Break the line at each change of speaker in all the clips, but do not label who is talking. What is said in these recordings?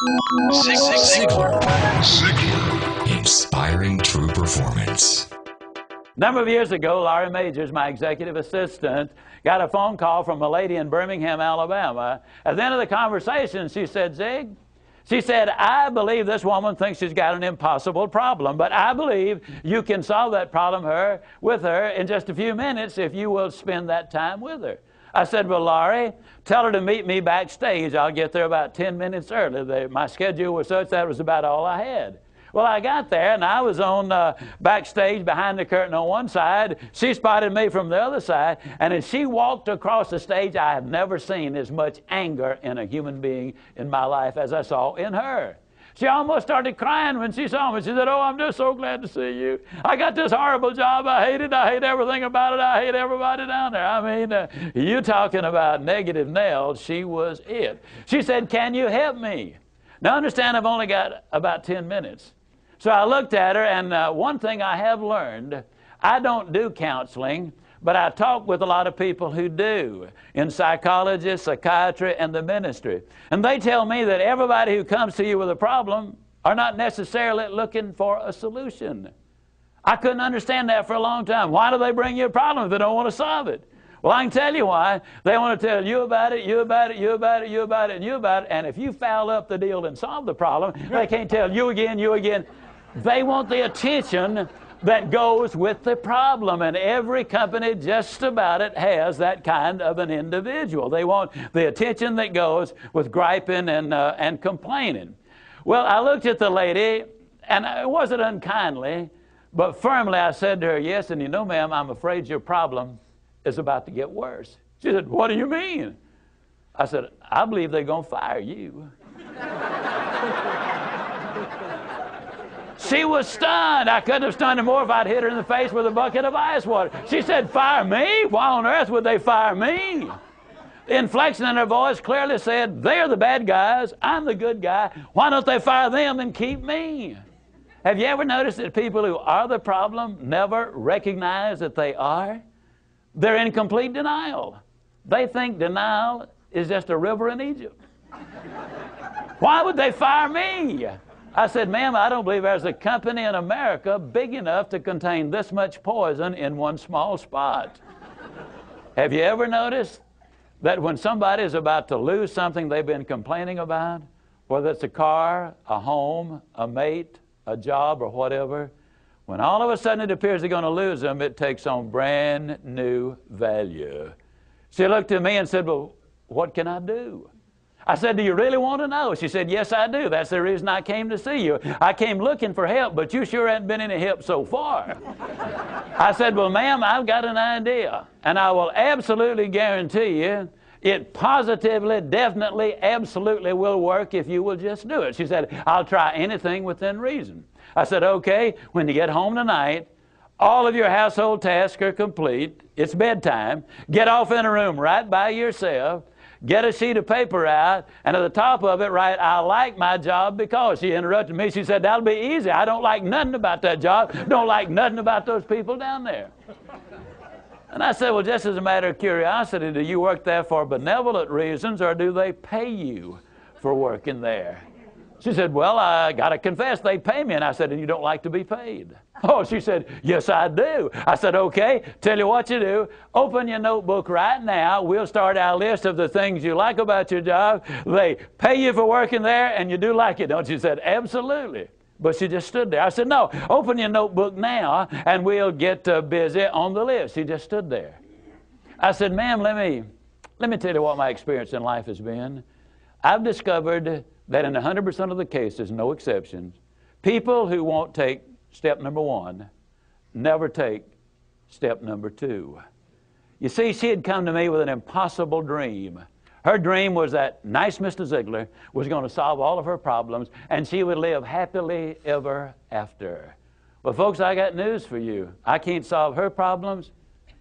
Zig Ziglar. Ziglar. Inspiring true performance.
A number of years ago, Laurie Majors, my executive assistant, got a phone call from a lady in Birmingham, Alabama. At the end of the conversation, she said, Zig, she said, I believe this woman thinks she's got an impossible problem, but I believe you can solve that problem with her in just a few minutes if you will spend that time with her. I said, well, Laurie, tell her to meet me backstage. I'll get there about 10 minutes early. My schedule was such that was about all I had. Well, I got there, and I was on backstage behind the curtain on one side. She spotted me from the other side, and as she walked across the stage, I have never seen as much anger in a human being in my life as I saw in her. She almost started crying when she saw me. She said, oh, I'm just so glad to see you. I got this horrible job. I hate it. I hate everything about it. I hate everybody down there. I mean, you talking about negative nails, she was it. She said, can you help me? Now, understand, I've only got about 10 minutes. So I looked at her, and one thing I have learned, I don't do counseling, but I talk with a lot of people who do, in psychology, psychiatry, and the ministry. And they tell me that everybody who comes to you with a problem are not necessarily looking for a solution. I couldn't understand that for a long time. Why do they bring you a problem if they don't want to solve it? Well, I can tell you why. They want to tell you about it, you about it, you about it, you about it, and you about it. And if you foul up the deal and solve the problem, they can't tell you again, you again. They want the attention that goes with the problem, and every company just about it has that kind of an individual. They want the attention that goes with griping and complaining. Well, I looked at the lady, and it wasn't unkindly, but firmly I said to her, yes, and you know, ma'am, I'm afraid your problem is about to get worse. She said, what do you mean? I said, I believe they're going to fire you. She was stunned. I couldn't have stunned her more if I'd hit her in the face with a bucket of ice water. She said, fire me? Why on earth would they fire me? The inflection in her voice clearly said, they're the bad guys, I'm the good guy. Why don't they fire them and keep me? Have you ever noticed that people who are the problem never recognize that they are? They're in complete denial. They think denial is just a river in Egypt. Why would they fire me? I said, ma'am, I don't believe there's a company in America big enough to contain this much poison in one small spot. Have you ever noticed that when somebody is about to lose something they've been complaining about, whether it's a car, a home, a mate, a job, or whatever, when all of a sudden it appears they're going to lose them, it takes on brand new value. She looked at me and said, well, what can I do? I said, do you really want to know? She said, yes, I do. That's the reason I came to see you. I came looking for help, but you sure haven't been any help so far. I said, well, ma'am, I've got an idea, and I will absolutely guarantee you it positively, definitely, absolutely will work if you will just do it. She said, I'll try anything within reason. I said, okay, when you get home tonight, all of your household tasks are complete. It's bedtime. Get off in a room right by yourself. Get a sheet of paper out, and at the top of it, write, I like my job because. She interrupted me. She said, that'll be easy. I don't like nothing about that job. Don't like nothing about those people down there. And I said, well, just as a matter of curiosity, do you work there for benevolent reasons, or do they pay you for working there? She said, well, I got to confess, they pay me. And I said, and you don't like to be paid? Oh, she said, yes, I do. I said, okay, tell you what you do. Open your notebook right now. We'll start our list of the things you like about your job. They pay you for working there, and you do like it, don't you? She said, absolutely. But she just stood there. I said, no, open your notebook now, and we'll get busy on the list. She just stood there. I said, ma'am, let me tell you what my experience in life has been. I've discovered that in 100% of the cases, no exceptions, people who won't take step number one never take step number two. You see, she had come to me with an impossible dream. Her dream was that nice Mr. Ziglar was going to solve all of her problems, and she would live happily ever after. Well, folks, I got news for you. I can't solve her problems.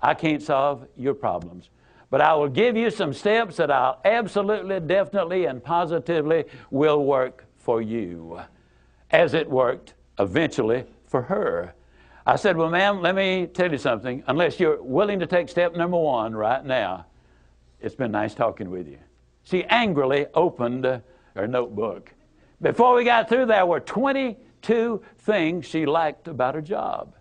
I can't solve your problems. But I will give you some steps that I'll absolutely, definitely, and positively will work for you, as it worked eventually for her. I said, well, ma'am, let me tell you something. Unless you're willing to take step number one right now, it's been nice talking with you. She angrily opened her notebook. Before we got through, there were 22 things she liked about her job.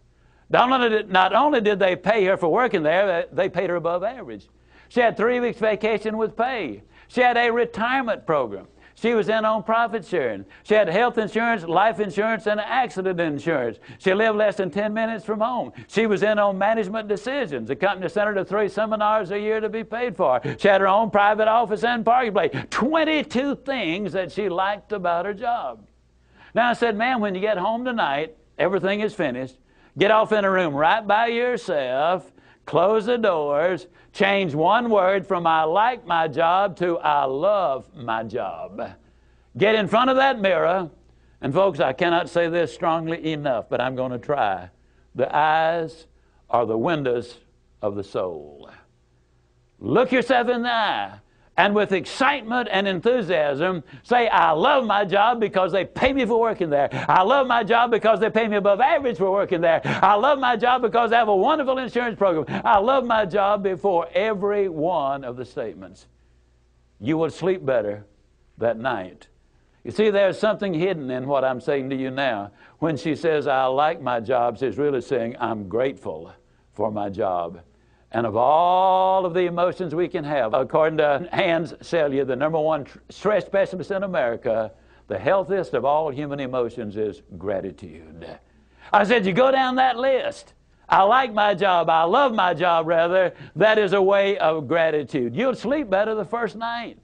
Not only did they pay her for working there, they paid her above average. She had 3 weeks vacation with pay. She had a retirement program. She was in on profit sharing. She had health insurance, life insurance, and accident insurance. She lived less than 10 minutes from home. She was in on management decisions. The company sent her to 3 seminars a year to be paid for. She had her own private office and parking place. 22 things that she liked about her job. Now I said, man, when you get home tonight, everything is finished. Get off in a room right by yourself. Close the doors. Change one word from I like my job to I love my job. Get in front of that mirror. And folks, I cannot say this strongly enough, but I'm going to try. The eyes are the windows of the soul. Look yourself in the eye. And with excitement and enthusiasm, say, I love my job because they pay me for working there. I love my job because they pay me above average for working there. I love my job because they have a wonderful insurance program. I love my job before every one of the statements. You will sleep better that night. You see, there's something hidden in what I'm saying to you now. When she says, I like my job, she's really saying, I'm grateful for my job. And of all of the emotions we can have, according to Hans Selye, the #1 stress specialist in America, the healthiest of all human emotions is gratitude. I said, you go down that list. I like my job. I love my job, rather. That is a way of gratitude. You'll sleep better the first night.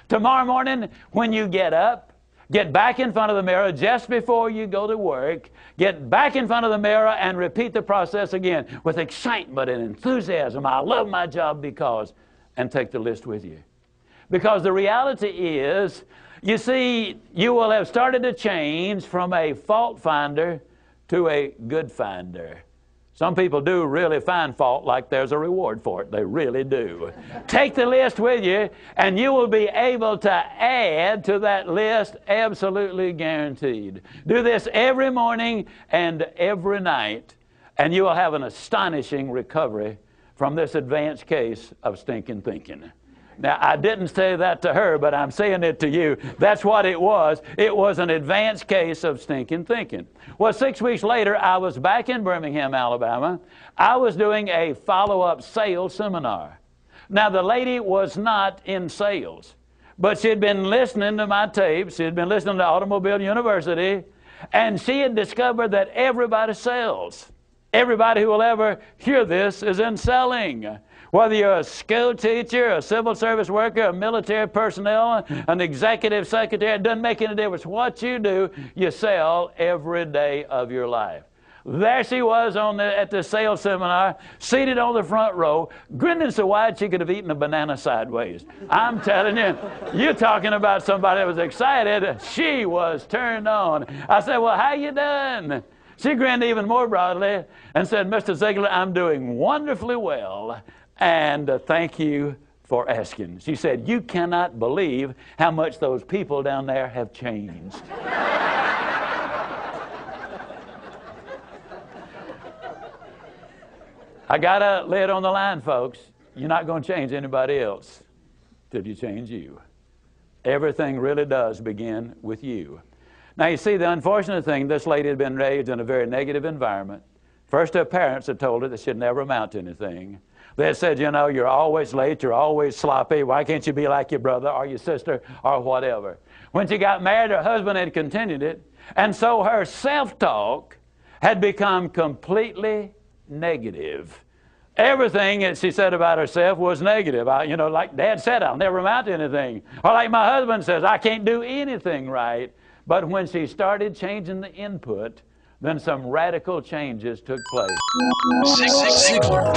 Tomorrow morning, when you get up, get back in front of the mirror just before you go to work. Get back in front of the mirror and repeat the process again with excitement and enthusiasm. I love my job because, and take the list with you. Because the reality is, you see, you will have started to change from a fault finder to a good finder. Some people do really find fault like there's a reward for it. They really do. Take the list with you, and you will be able to add to that list, absolutely guaranteed. Do this every morning and every night, and you will have an astonishing recovery from this advanced case of stinking thinking. Now, I didn't say that to her, but I'm saying it to you. That's what it was. It was an advanced case of stinking thinking. Well, 6 weeks later, I was back in Birmingham, Alabama. I was doing a follow-up sales seminar. Now, the lady was not in sales, but she had been listening to my tapes. She had been listening to Automobile University, and she had discovered that everybody sells. Everybody who will ever hear this is in selling. Whether you're a school teacher, a civil service worker, a military personnel, an executive secretary, it doesn't make any difference. What you do, you sell every day of your life. There she was at the sales seminar, seated on the front row, grinning so wide she could have eaten a banana sideways. I'm telling you, you're talking about somebody that was excited. She was turned on. I said, well, how you doing? She grinned even more broadly and said, Mr. Ziglar, I'm doing wonderfully well. And thank you for asking. She said, you cannot believe how much those people down there have changed. I got to lay it on the line, folks. You're not going to change anybody else till you change you. Everything really does begin with you. Now, you see, the unfortunate thing, this lady had been raised in a very negative environment. First, her parents had told her that she'd never amount to anything. They said, you know, you're always late, you're always sloppy, why can't you be like your brother or your sister or whatever? When she got married, her husband had continued it, and so her self-talk had become completely negative. Everything that she said about herself was negative. Like Dad said, I'll never amount to anything. Or like my husband says, I can't do anything right. But when she started changing the input, then some radical changes took place.
Zig Ziglar.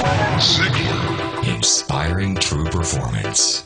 Inspiring true performance.